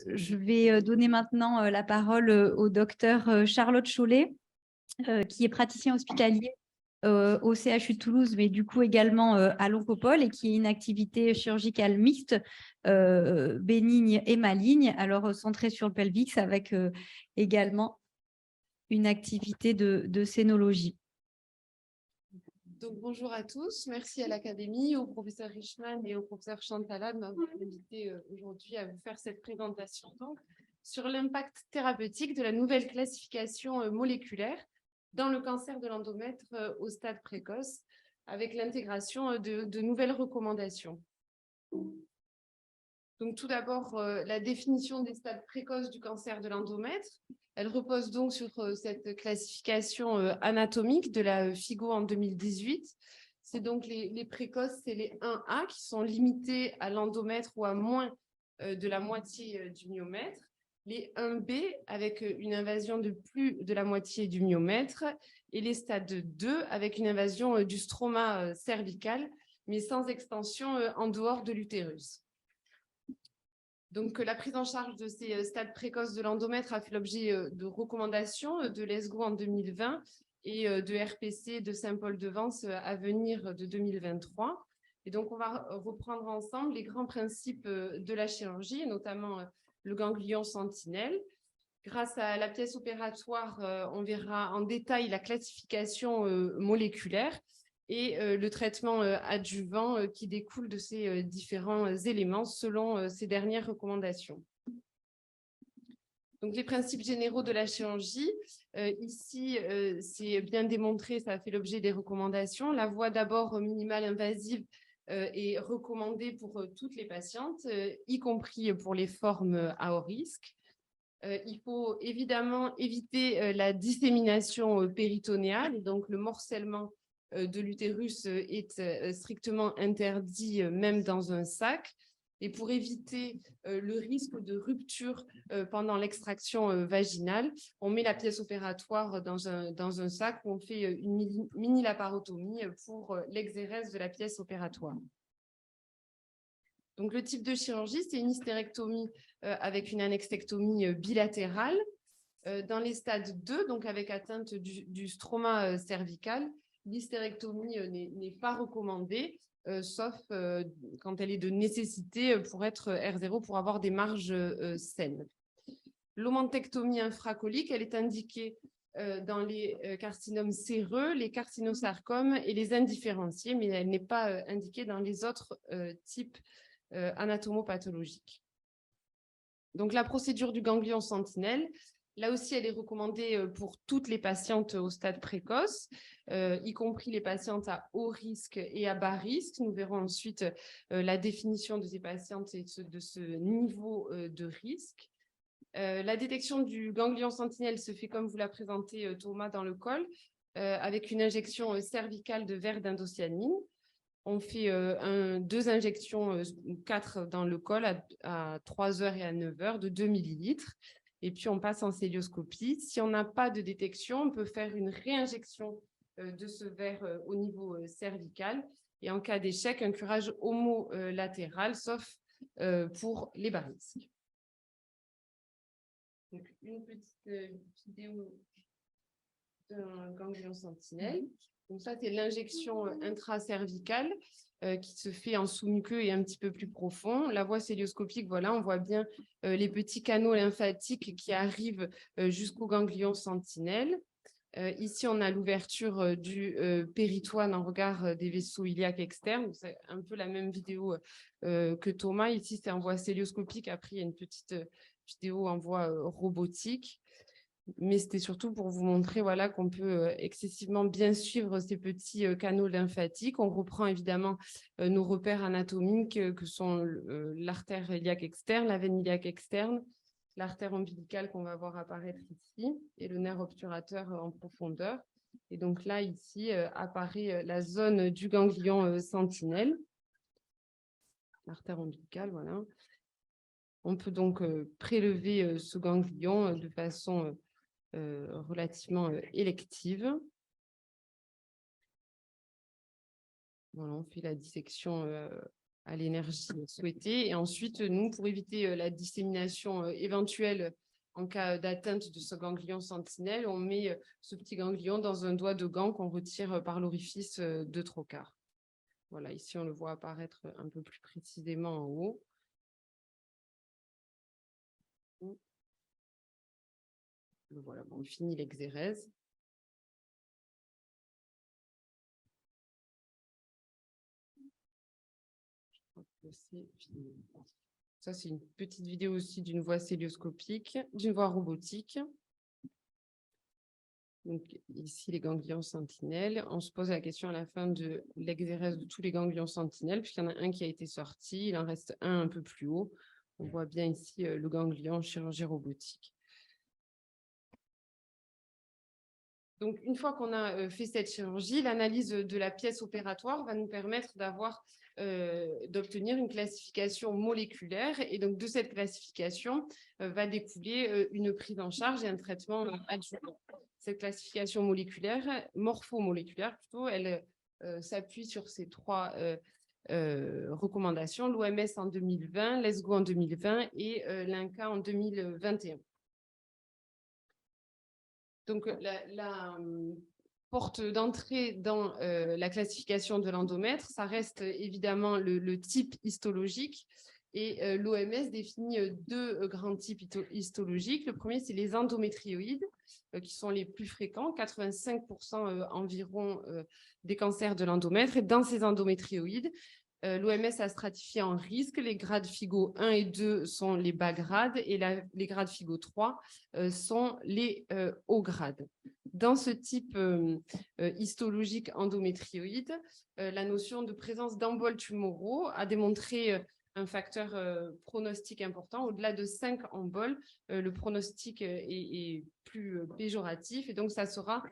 Je vais donner maintenant la parole au docteur Charlotte Chollet, qui est praticien hospitalier au CHU de Toulouse, mais du coup également à l'Oncopole, et qui est une activité chirurgicale mixte, bénigne et maligne, alors centrée sur le pelvix, avec également une activité de scénologie. Donc, bonjour à tous, merci à l'Académie, au professeur Richman et au professeur Chantala de m'avoir invité aujourd'hui à vous faire cette présentation donc, sur l'impact thérapeutique de la nouvelle classification moléculaire dans le cancer de l'endomètre au stade précoce, avec l'intégration de nouvelles recommandations. Donc, tout d'abord, la définition des stades précoces du cancer de l'endomètre. Elle repose donc sur cette classification anatomique de la FIGO en 2018. C'est donc les précoces, c'est les 1A qui sont limités à l'endomètre ou à moins de la moitié du myomètre. Les 1B avec une invasion de plus de la moitié du myomètre. Et les stades 2 avec une invasion du stroma cervical, mais sans extension en dehors de l'utérus. Donc, la prise en charge de ces stades précoces de l'endomètre a fait l'objet de recommandations de l'ESGO en 2020 et de RPC de Saint-Paul-de-Vence à venir de 2023. Et donc, on va reprendre ensemble les grands principes de la chirurgie, notamment le ganglion sentinelle. Grâce à la pièce opératoire, on verra en détail la classification moléculaire et le traitement adjuvant qui découle de ces différents éléments selon ces dernières recommandations. Donc, les principes généraux de la chirurgie, ici, c'est bien démontré, ça a fait l'objet des recommandations. La voie d'abord minimale invasive est recommandée pour toutes les patientes, y compris pour les formes à haut risque. Il faut évidemment éviter la dissémination péritonéale, et donc le morcellement de l'utérus est strictement interdit même dans un sac. Et pour éviter le risque de rupture pendant l'extraction vaginale, on met la pièce opératoire dans un sac où on fait une mini-laparotomie pour l'exérèse de la pièce opératoire. Donc, le type de chirurgie, c'est une hystérectomie avec une annexectomie bilatérale. Dans les stades 2, donc avec atteinte du stroma cervical, l'hystérectomie n'est pas recommandée, sauf quand elle est de nécessité pour être R0, pour avoir des marges saines. L'omentectomie infracolique, elle est indiquée dans les carcinomes séreux, les carcinosarcomes et les indifférenciés, mais elle n'est pas indiquée dans les autres types anatomopathologiques. Donc, la procédure du ganglion sentinelle, là aussi, elle est recommandée pour toutes les patientes au stade précoce, y compris les patientes à haut risque et à bas risque. Nous verrons ensuite la définition de ces patientes et de ce niveau de risque. La détection du ganglion sentinelle se fait comme vous l'a présenté Thomas dans le col, avec une injection cervicale de verre d'indocyanine. On fait 2 injections, 4 dans le col à 3 heures et à 9 heures de 2 millilitres. Et puis, on passe en célioscopie. Si on n'a pas de détection, on peut faire une réinjection de ce verre au niveau cervical. Et en cas d'échec, un curage homolatéral, sauf pour les bas risques. Donc, une petite vidéo d'un ganglion sentinelle. Donc ça, c'est l'injection intracervicale qui se fait en sous-muqueux et un petit peu plus profond. La voie célioscopique, voilà, on voit bien les petits canaux lymphatiques qui arrivent jusqu'au ganglion sentinelle. Ici, on a l'ouverture du péritoine en regard des vaisseaux iliaques externes. C'est un peu la même vidéo que Thomas. Ici, c'est en voie célioscopique. Après, il y a une petite vidéo en voie robotique. Mais c'était surtout pour vous montrer voilà, qu'on peut excessivement bien suivre ces petits canaux lymphatiques. On reprend évidemment nos repères anatomiques que sont l'artère iliaque externe, la veine iliaque externe, l'artère ombilicale qu'on va voir apparaître ici et le nerf obturateur en profondeur. Et donc là, ici, apparaît la zone du ganglion sentinelle, l'artère ombilicale, voilà. On peut donc prélever ce ganglion de façon relativement élective. Voilà, on fait la dissection à l'énergie souhaitée. Et ensuite, nous, pour éviter la dissémination éventuelle en cas d'atteinte de ce ganglion sentinelle, on met ce petit ganglion dans un doigt de gant qu'on retire par l'orifice de trocar. Voilà, ici, on le voit apparaître un peu plus précisément en haut. Voilà, bon, on finit l'exérèse. Ça, c'est une petite vidéo aussi d'une voie cœlioscopique, d'une voie robotique. Donc, ici, les ganglions sentinelles. On se pose la question à la fin de l'exérèse de tous les ganglions sentinelles, puisqu'il y en a un qui a été sorti, il en reste un peu plus haut. On voit bien ici le ganglion en chirurgie robotique. Donc, une fois qu'on a fait cette chirurgie, l'analyse de la pièce opératoire va nous permettre d'obtenir une classification moléculaire. Et donc, de cette classification va découler une prise en charge et un traitement adjuvant. Cette classification moléculaire, morphomoléculaire plutôt, elle s'appuie sur ces trois recommandations, l'OMS en 2020, l'ESGO en 2020 et l'INCA en 2021. Donc, la porte d'entrée dans la classification de l'endomètre, ça reste évidemment le type histologique. Et l'OMS définit deux grands types histologiques. Le premier, c'est les endométrioïdes, qui sont les plus fréquents, 85% environ des cancers de l'endomètre. Et dans ces endométrioïdes, l'OMS a stratifié en risque. Les grades FIGO 1 et 2 sont les bas grades et les grades FIGO 3 sont les hauts grades. Dans ce type histologique endométrioïde, la notion de présence d'emboles tumoraux a démontré un facteur pronostic important. Au-delà de 5 emboles, le pronostic est plus péjoratif et donc ça sera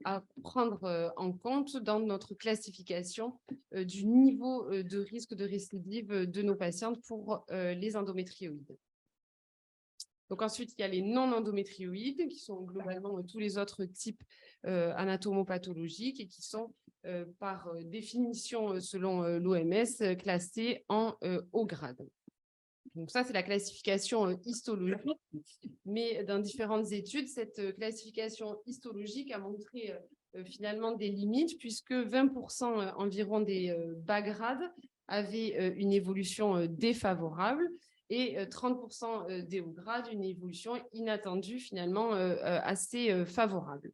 à prendre en compte dans notre classification du niveau de risque de récidive de nos patientes pour les endométrioïdes. Donc ensuite, il y a les non-endométrioïdes, qui sont globalement tous les autres types anatomopathologiques et qui sont, par définition, selon l'OMS, classés en haut grade. Donc ça, c'est la classification histologique. Mais dans différentes études, cette classification histologique a montré finalement des limites, puisque 20% environ des bas grades avaient une évolution défavorable et 30% des hauts grades, une évolution inattendue finalement assez favorable.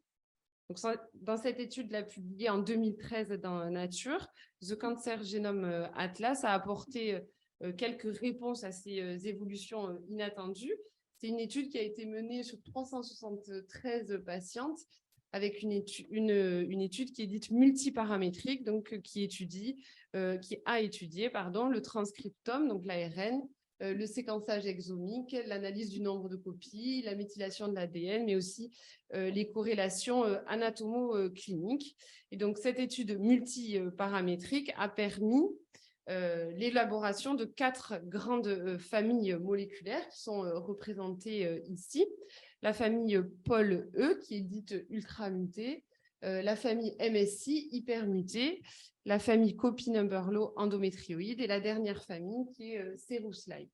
Donc, dans cette étude publiée en 2013 dans Nature, The Cancer Genome Atlas a apporté quelques réponses à ces évolutions inattendues. C'est une étude qui a été menée sur 373 patientes avec une étude qui est dite multiparamétrique, donc qui a étudié le transcriptome, donc l'ARN, le séquençage exomique, l'analyse du nombre de copies, la méthylation de l'ADN, mais aussi les corrélations anatomo-cliniques. Et donc, cette étude multiparamétrique a permis l'élaboration de 4 grandes familles moléculaires qui sont représentées ici. La famille Paul E, qui est dite ultramutée, la famille MSI, hypermutée, la famille copy number low, endométrioïde, et la dernière famille qui est Serous-like.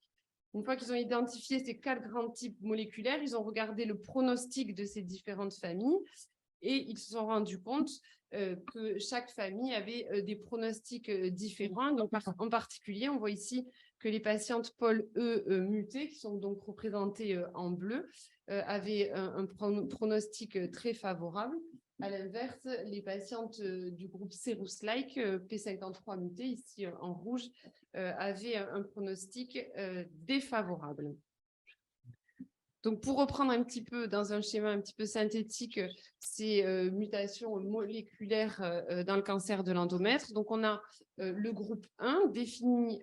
Une fois qu'ils ont identifié ces 4 grands types moléculaires, ils ont regardé le pronostic de ces différentes familles et ils se sont rendus compte que chaque famille avait des pronostics différents. Donc, en particulier, on voit ici que les patientes Paul E mutées, qui sont donc représentées en bleu, avaient un pronostic très favorable. À l'inverse, les patientes du groupe Serous-like, P53 mutées, ici en rouge, avaient un pronostic défavorable. Donc, pour reprendre un petit peu dans un schéma un petit peu synthétique ces mutations moléculaires dans le cancer de l'endomètre, donc on a le groupe 1 défini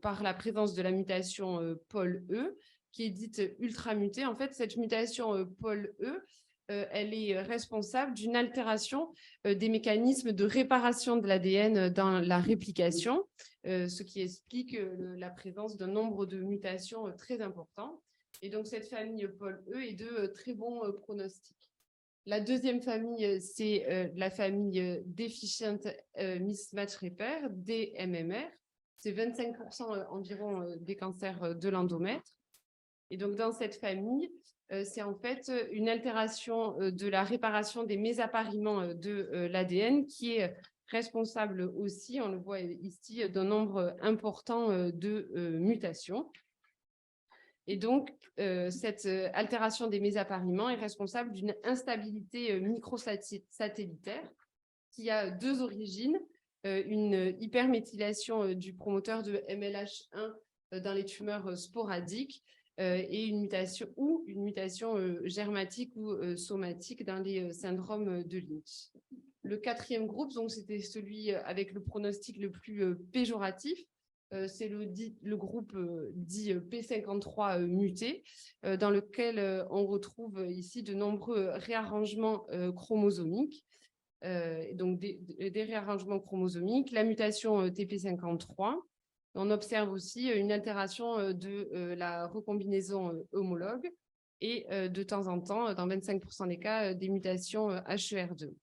par la présence de la mutation Paul E, qui est dite ultramutée. En fait, cette mutation Paul E, elle est responsable d'une altération des mécanismes de réparation de l'ADN dans la réplication, ce qui explique la présence d'un nombre de mutations très important. Et donc, cette famille Paul E est de très bons pronostics. La deuxième famille, c'est la famille Deficient Mismatch Repair, DMMR. c'est 25% environ des cancers de l'endomètre. Et donc, dans cette famille, c'est en fait une altération de la réparation des mésapariments de l'ADN qui est responsable aussi, on le voit ici, d'un nombre important de mutations. Et donc, cette altération des mésapariments est responsable d'une instabilité microsatellitaire qui a deux origines, une hyperméthylation du promoteur de MLH1 dans les tumeurs sporadiques et une mutation germatique ou somatique dans les syndromes de Lynch. Le quatrième groupe, donc, c'était celui avec le pronostic le plus péjoratif. C'est le groupe dit P53 muté, dans lequel on retrouve ici de nombreux réarrangements chromosomiques. Donc des réarrangements chromosomiques, la mutation TP53. On observe aussi une altération de la recombinaison homologue et de temps en temps, dans 25% des cas, des mutations HER2.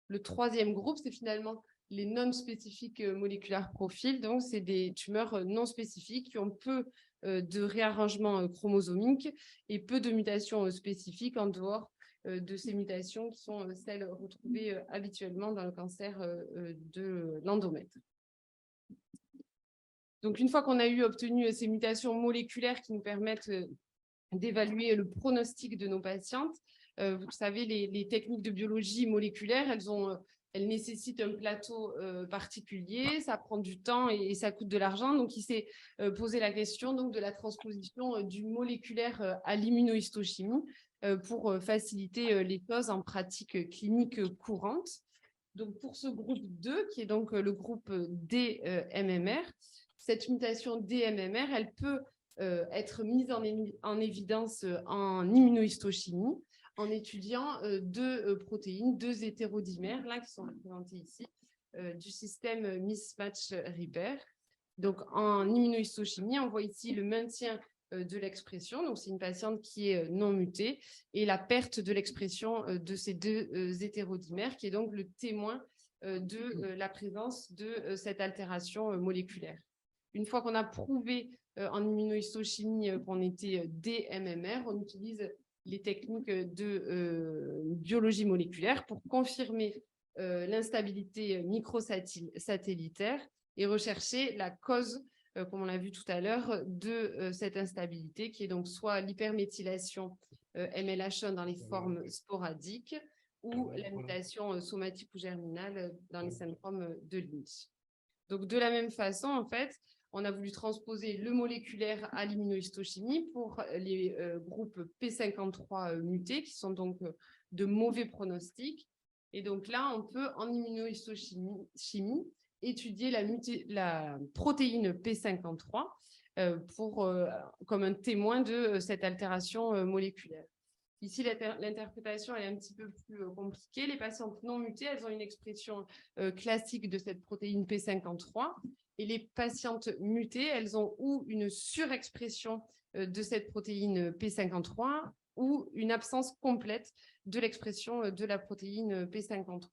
Le troisième groupe, c'est finalement les non-spécifiques moléculaires profils. Donc, c'est des tumeurs non spécifiques qui ont peu de réarrangements chromosomiques et peu de mutations spécifiques en dehors de ces mutations qui sont celles retrouvées habituellement dans le cancer de l'endomètre. Donc, une fois qu'on a obtenu ces mutations moléculaires qui nous permettent d'évaluer le pronostic de nos patientes, vous savez, les techniques de biologie moléculaire, elles nécessitent un plateau particulier, ça prend du temps et ça coûte de l'argent. Donc, il s'est posé la question donc, de la transposition du moléculaire à l'immunohistochimie pour faciliter les choses en pratique clinique courante. Donc, pour ce groupe 2, qui est donc le groupe DMMR, cette mutation DMMR, elle peut être mise en évidence en immunohistochimie en étudiant deux protéines, deux hétérodimères, là, qui sont représentées ici, du système mismatch repair. Donc, en immunohistochimie, on voit ici le maintien de l'expression. Donc, c'est une patiente qui est non mutée et la perte de l'expression de ces deux hétérodimères, qui est donc le témoin de la présence de cette altération moléculaire. Une fois qu'on a prouvé en immunohistochimie qu'on était DMMR, on utilise les techniques de biologie moléculaire pour confirmer l'instabilité microsatellitaire et rechercher la cause, comme on l'a vu tout à l'heure, de cette instabilité, qui est donc soit l'hyperméthylation MLH1 dans les formes sporadiques ou la mutation somatique ou germinale dans les syndromes de Lynch. Donc, de la même façon, en fait, on a voulu transposer le moléculaire à l'immunohistochimie pour les groupes P53 mutés, qui sont donc de mauvais pronostics. Et donc là, on peut, en immunohistochimie, étudier la protéine P53 comme un témoin de cette altération moléculaire. Ici, l'interprétation est un petit peu plus compliquée. Les patientes non mutées, elles ont une expression classique de cette protéine P53. Et les patientes mutées, elles ont ou une surexpression de cette protéine P53 ou une absence complète de l'expression de la protéine P53.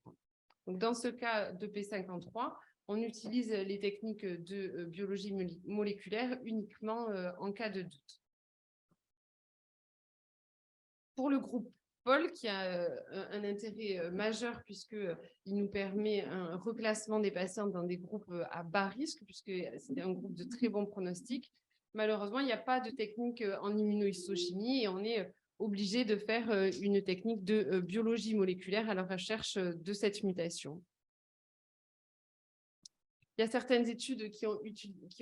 Donc, dans ce cas de P53, on utilise les techniques de biologie moléculaire uniquement en cas de doute. Pour le groupe POL, qui a un intérêt majeur puisqu'il nous permet un reclassement des patients dans des groupes à bas risque, puisque c'est un groupe de très bon pronostic. Malheureusement, il n'y a pas de technique en immunohistochimie et on est obligé de faire une technique de biologie moléculaire à la recherche de cette mutation. Il y a certaines études qui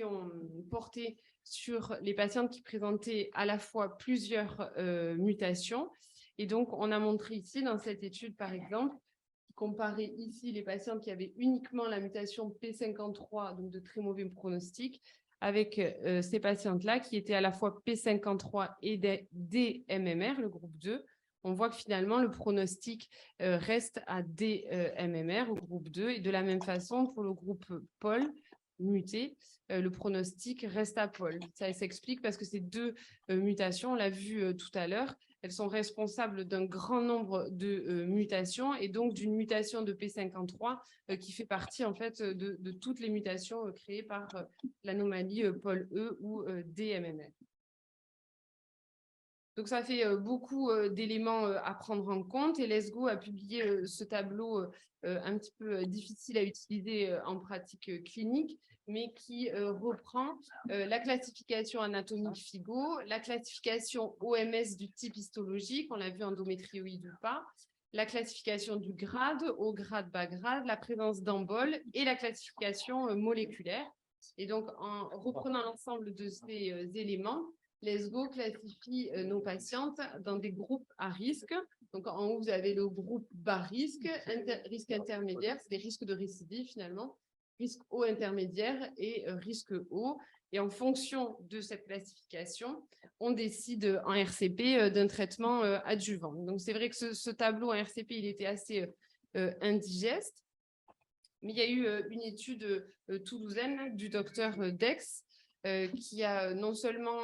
ont porté sur les patientes qui présentaient à la fois plusieurs mutations. Et donc, on a montré ici, dans cette étude, par exemple, qui comparait ici les patientes qui avaient uniquement la mutation P53, donc de très mauvais pronostic, avec ces patientes-là qui étaient à la fois P53 et DMMR, le groupe 2. On voit que finalement, le pronostic reste à DMMR au groupe 2. Et de la même façon, pour le groupe POL, muté, le pronostic reste à Paul. Ça s'explique parce que ces deux mutations, on l'a vu tout à l'heure, elles sont responsables d'un grand nombre de mutations et donc d'une mutation de P53 qui fait partie en fait de toutes les mutations créées par l'anomalie Paul E ou DMMR. Donc, ça fait beaucoup d'éléments à prendre en compte et Let's Go a publié ce tableau un petit peu difficile à utiliser en pratique clinique, mais qui reprend la classification anatomique FIGO, la classification OMS du type histologique, on l'a vu endométrioïde ou pas, la classification du grade, haut grade, bas grade, la présence d'emboles et la classification moléculaire. Et donc, en reprenant l'ensemble de ces éléments, Let's Go classifie nos patientes dans des groupes à risque. Donc, en haut, vous avez le groupe bas risque, risque intermédiaire, c'est des risques de récidive finalement, risque haut intermédiaire et risque haut. Et en fonction de cette classification, on décide en RCP d'un traitement adjuvant. Donc, c'est vrai que ce tableau en RCP, il était assez indigeste. Mais il y a eu une étude toulousaine du docteur Dex qui a non seulement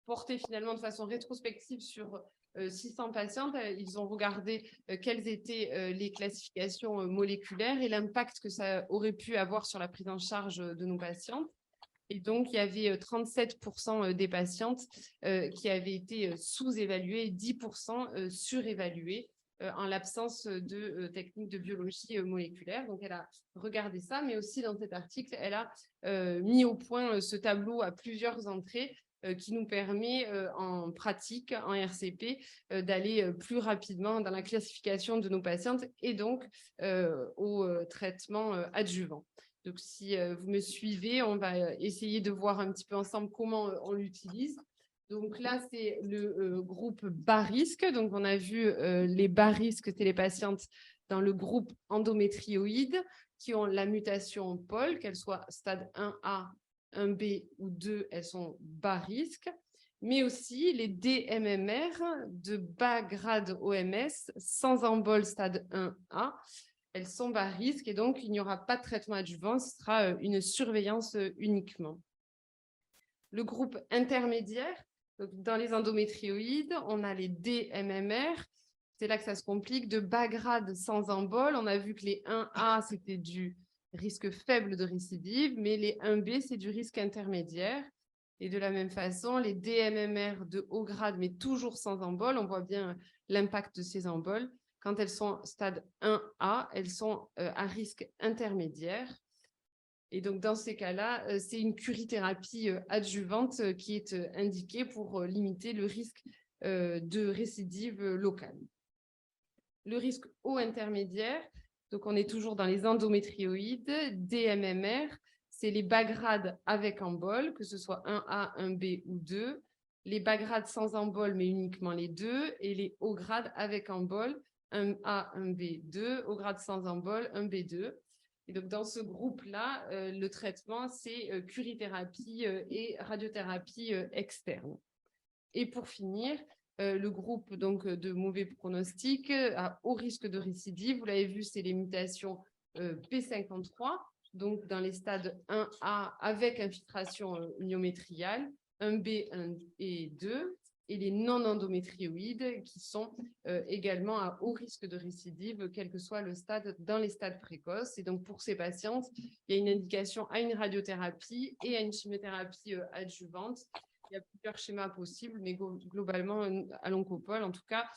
porté finalement de façon rétrospective sur 600 patientes. Ils ont regardé quelles étaient les classifications moléculaires et l'impact que ça aurait pu avoir sur la prise en charge de nos patientes. Et donc, il y avait 37% des patientes qui avaient été sous-évaluées, 10% surévaluées en l'absence de techniques de biologie moléculaire. Donc, elle a regardé ça, mais aussi dans cet article, elle a mis au point ce tableau à plusieurs entrées qui nous permet en pratique, en RCP, d'aller plus rapidement dans la classification de nos patientes et donc au traitement adjuvant. Donc, si vous me suivez, on va essayer de voir un petit peu ensemble comment on l'utilise. Donc là, c'est le groupe bas risque. Donc, on a vu les bas risques, c'est les patientes dans le groupe endométrioïde qui ont la mutation POL, qu'elle soit stade 1A, 1B ou 2, elles sont bas risque. Mais aussi les DMMR de bas grade OMS sans embol stade 1A. Elles sont bas risque et donc il n'y aura pas de traitement adjuvant, ce sera une surveillance uniquement. Le groupe intermédiaire, donc dans les endométrioïdes, on a les DMMR, c'est là que ça se complique, de bas grade sans embol. On a vu que les 1A, c'était du risque faible de récidive, mais les 1B, c'est du risque intermédiaire. Et de la même façon, les DMMR de haut grade, mais toujours sans embol, on voit bien l'impact de ces emboles. Quand elles sont stade 1A, elles sont à risque intermédiaire. Et donc, dans ces cas-là, c'est une curithérapie adjuvante qui est indiquée pour limiter le risque de récidive locale. Le risque haut intermédiaire, donc on est toujours dans les endométrioïdes, DMMR, c'est les bas grades avec embol, que ce soit 1A, 1B ou 2, les bas grades sans embol, mais uniquement les deux, et les hauts grades avec embol, 1A, 1B, 2, haut grade sans embol, 1B2. Et donc, dans ce groupe-là, le traitement, c'est curithérapie et radiothérapie externe. Et pour finir, le groupe donc, de mauvais pronostic à haut risque de récidive, vous l'avez vu, c'est les mutations P53, donc dans les stades 1A avec infiltration myométriale, 1B 1 et 2, et les non-endométrioïdes qui sont également à haut risque de récidive, quel que soit le stade, dans les stades précoces. Et donc, pour ces patientes, il y a une indication à une radiothérapie et à une chimiothérapie adjuvante. Il y a plusieurs schémas possibles, mais globalement, à l'oncopole, en tout cas,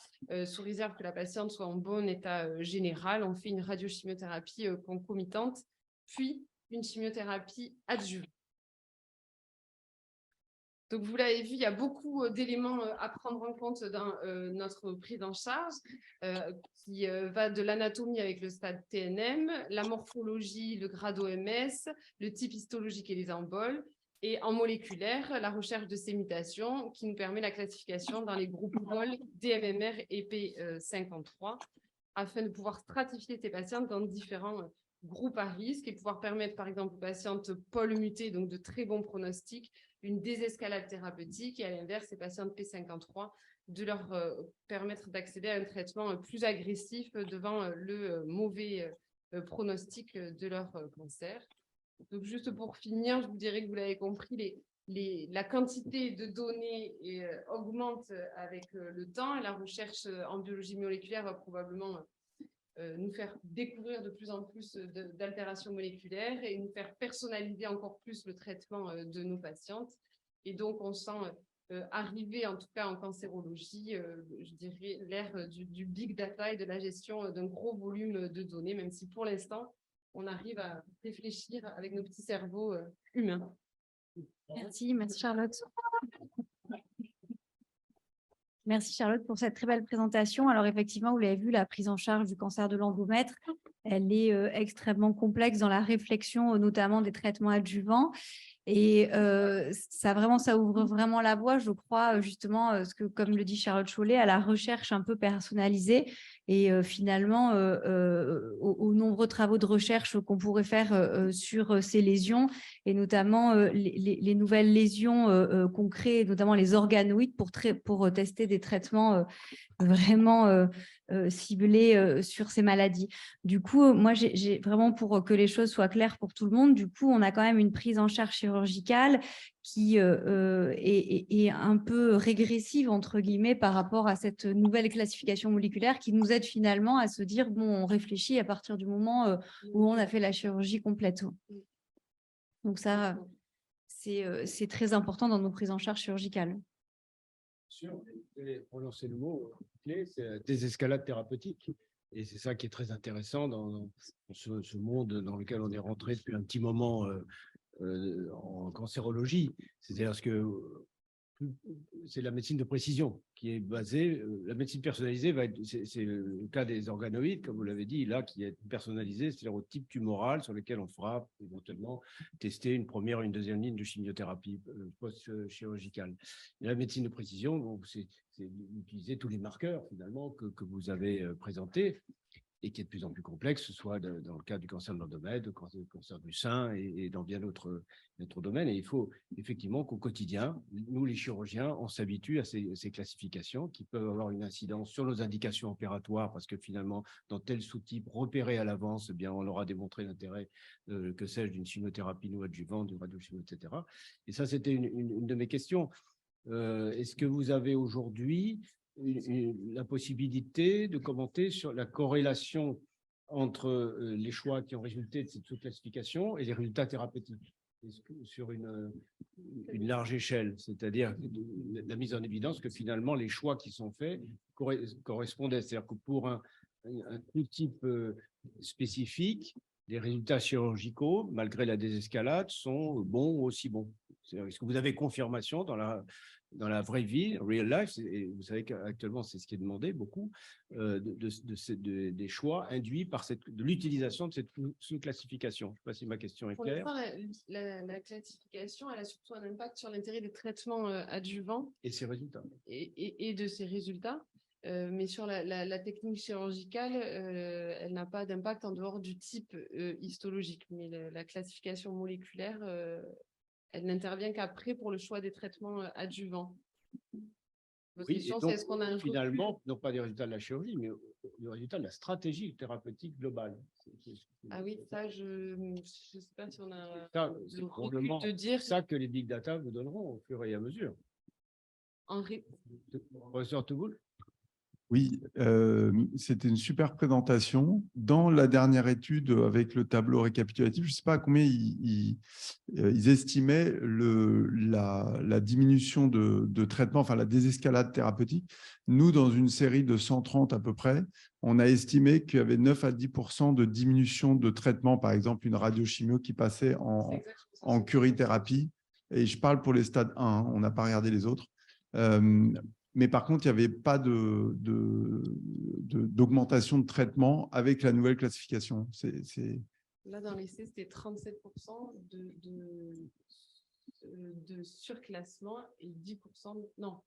sous réserve que la patiente soit en bon état général, on fait une radiochimiothérapie concomitante, puis une chimiothérapie adjuvante. Donc, vous l'avez vu, il y a beaucoup d'éléments à prendre en compte dans notre prise en charge, qui va de l'anatomie avec le stade TNM, la morphologie, le grade OMS, le type histologique et les emboles, et en moléculaire, la recherche de ces mutations qui nous permet la classification dans les groupes POL, DMMR et P53, afin de pouvoir stratifier ces patientes dans différents groupes à risque et pouvoir permettre, par exemple, aux patientes POL mutées, donc de très bons pronostics, une désescalade thérapeutique et à l'inverse, ces patientes P53, de leur permettre d'accéder à un traitement plus agressif devant le mauvais pronostic de leur cancer. Donc, juste pour finir, je vous dirais que vous l'avez compris, la quantité de données augmente avec le temps et la recherche en biologie moléculaire va probablement nous faire découvrir de plus en plus d'altérations moléculaires et nous faire personnaliser encore plus le traitement de nos patientes. Et donc, on sent arriver, en tout cas en cancérologie, je dirais, l'ère du big data et de la gestion d'un gros volume de données, même si pour l'instant, on arrive à réfléchir avec nos petits cerveaux humains. Merci Charlotte. Merci Charlotte pour cette très belle présentation. Alors effectivement, vous l'avez vu, la prise en charge du cancer de l'endomètre, elle est extrêmement complexe dans la réflexion, notamment des traitements adjuvants. Et ça ouvre vraiment la voie, je crois, justement, comme le dit Charlotte Chollet, à la recherche un peu personnalisée et finalement aux nombreux travaux de recherche qu'on pourrait faire sur ces lésions et notamment les nouvelles lésions qu'on crée, notamment les organoïdes pour tester des traitements vraiment ciblés sur ces maladies. Du coup, moi, j'ai vraiment, pour que les choses soient claires pour tout le monde, du coup, on a quand même une prise en charge chirurgicale qui est un peu régressive, entre guillemets, par rapport à cette nouvelle classification moléculaire qui nous aide finalement à se dire, bon, on réfléchit à partir du moment où on a fait la chirurgie complète. Donc ça, c'est très important dans nos prises en charge chirurgicales. Prononcer le mot clé, c'est la désescalade thérapeutique. Et c'est ça qui est très intéressant dans ce monde dans lequel on est rentré depuis un petit moment en cancérologie. C'est-à-dire que c'est la médecine de précision qui est basée. La médecine personnalisée c'est le cas des organoïdes, comme vous l'avez dit, là, qui est personnalisé, c'est-à-dire au type tumoral sur lequel on fera éventuellement tester une première ou une deuxième ligne de chimiothérapie post-chirurgicale. La médecine de précision, c'est d'utiliser tous les marqueurs finalement que vous avez présentés et qui est de plus en plus complexe, soit dans le cas du cancer de l'endomètre, du cancer du sein et dans bien d'autres domaines. Et il faut effectivement qu'au quotidien, nous les chirurgiens, on s'habitue à ces classifications qui peuvent avoir une incidence sur nos indications opératoires parce que finalement, dans tel sous-type repéré à l'avance, eh bien, on aura démontré l'intérêt, que sais-je, d'une chimiothérapie non adjuvante, d'une radiochimio, etc. Et ça, c'était une de mes questions. Est-ce que vous avez aujourd'hui la possibilité de commenter sur la corrélation entre les choix qui ont résulté de cette sous-classification et les résultats thérapeutiques sur une large échelle, c'est-à-dire la mise en évidence que finalement les choix qui sont faits correspondaient, c'est-à-dire que pour un type spécifique, les résultats chirurgicaux, malgré la désescalade, sont bons ou aussi bons. Est-ce que vous avez confirmation dans la vraie vie, real life, et vous savez qu'actuellement, c'est ce qui est demandé beaucoup, des choix induits par de l'utilisation de cette sous-classification. Je ne sais pas si ma question est claire. Pour la classification, elle a surtout un impact sur l'intérêt des traitements adjuvants. Et ses résultats. Et de ses résultats. Mais sur la technique chirurgicale, elle n'a pas d'impact en dehors du type histologique. Mais la classification moléculaire, elle n'intervient qu'après pour le choix des traitements adjuvants. Votre question, c'est est-ce qu'on a un finalement, non pas des résultats de la chirurgie, mais le résultat de la stratégie thérapeutique globale. Ah oui, ça, je ne sais pas si on a c'est probablement de dire ça que les big data vous donneront au fur et à mesure. Professeur Touboul. Oui, c'était une super présentation. Dans la dernière étude avec le tableau récapitulatif, je ne sais pas à combien ils estimaient la diminution de traitement, enfin la désescalade thérapeutique. Nous, dans une série de 130 à peu près, on a estimé qu'il y avait 9 à 10% de diminution de traitement, par exemple une radiochimio qui passait en curithérapie. Et je parle pour les stades 1, hein, on n'a pas regardé les autres. Mais par contre, il n'y avait pas d'augmentation de traitement avec la nouvelle classification. Là, dans l'essai, c'était 37% de surclassement et 10%, non,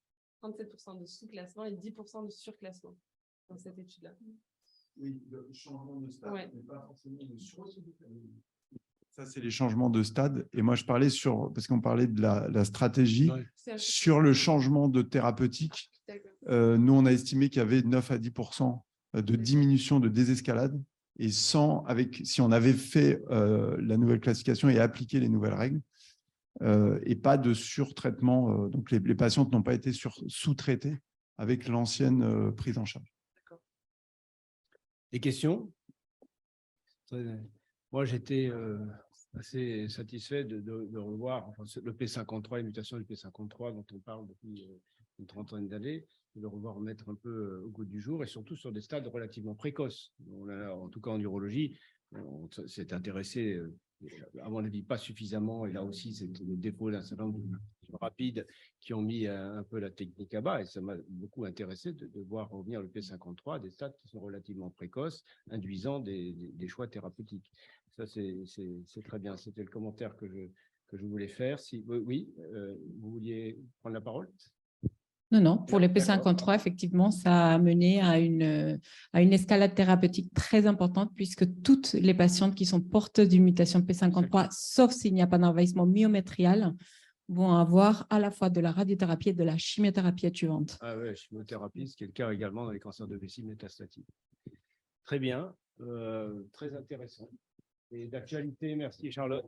37% de sous-classement et 10% de surclassement dans cette étude-là. Oui, le changement de stade, ouais. Mais pas forcément de Ça, c'est les changements de stade. Et moi, je parlais parce qu'on parlait de la stratégie, sur le changement de thérapeutique. Nous, on a estimé qu'il y avait 9 à 10% de diminution de désescalade et si on avait fait la nouvelle classification et appliqué les nouvelles règles, et pas de surtraitement. Donc, les patientes n'ont pas été sous-traitées avec l'ancienne prise en charge. Des questions? Moi, j'étais assez satisfait de revoir le P53, les mutations du P53 dont on parle depuis une trentaine d'années, de le revoir mettre un peu au goût du jour et surtout sur des stades relativement précoces. En tout cas, en urologie, on s'est intéressé, à mon avis, pas suffisamment. Et là aussi, c'est le défaut d'un certain nombre de rapides qui ont mis un peu la technique à bas. Et ça m'a beaucoup intéressé de voir revenir le P53 à des stades qui sont relativement précoces, induisant des choix thérapeutiques. Ça, c'est très bien. C'était le commentaire que je voulais faire. Oui, vous vouliez prendre la parole? Non, pour les P53, effectivement, ça a mené à une escalade thérapeutique très importante puisque toutes les patientes qui sont porteuses d'une mutation P53, sauf s'il n'y a pas d'envahissement myométrial, vont avoir à la fois de la radiothérapie et de la chimiothérapie adjuvante. Ah oui, chimiothérapie, ce qui est le cas également dans les cancers de vessie métastatiques. Très bien, très intéressant. Et d'actualité, merci Charlotte.